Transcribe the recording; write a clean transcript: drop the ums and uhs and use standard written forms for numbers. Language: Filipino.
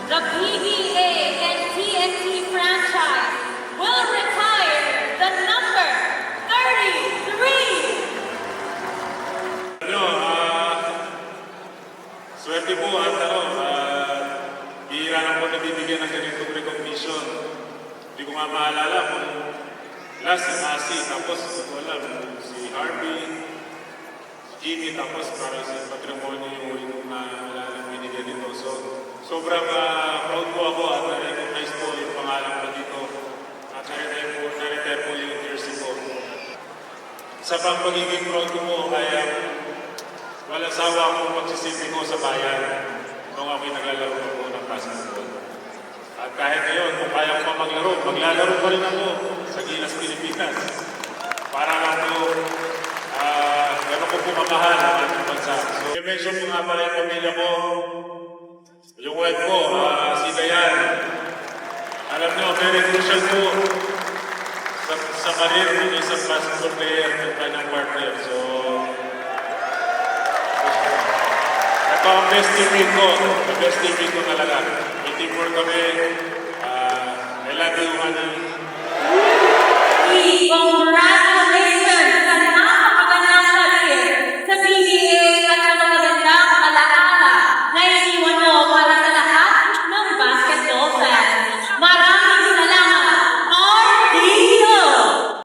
the PBA and TNT franchise will retire the number 33. Swerte po at bihira lang po nabibigyan ng ganitong recognition. Hindi ko nga maalala kung last si Masi, tapos wala, si Harvey, Jimmy, tapos para sa patrimonyo yung binigyan dito. So, sobrang proud po ako at na-recognize po yung pangalan ko dito. At na-retire po yung jersey ko. Sa pang pagiging proud ko po, kaya walang sawa akong magsisilbi ko sa bayan nung ako'y naglalaro po ng basketball. At kahit ngayon, kung kaya ko pa maglaro, maglalaro pa rin ako sa Gilas, Pilipinas. Para lang po, gano'n ko pumamahal ang ating bansa. So, i-mention ko nga pala yung pamilya ko, yung wife ko, si Dayan. Alam nyo, very crucial po sa career ng isang basketball player at kanyang partner. So, ito ang best teammate ko. The best teammate ko talaga. May teamwork kami.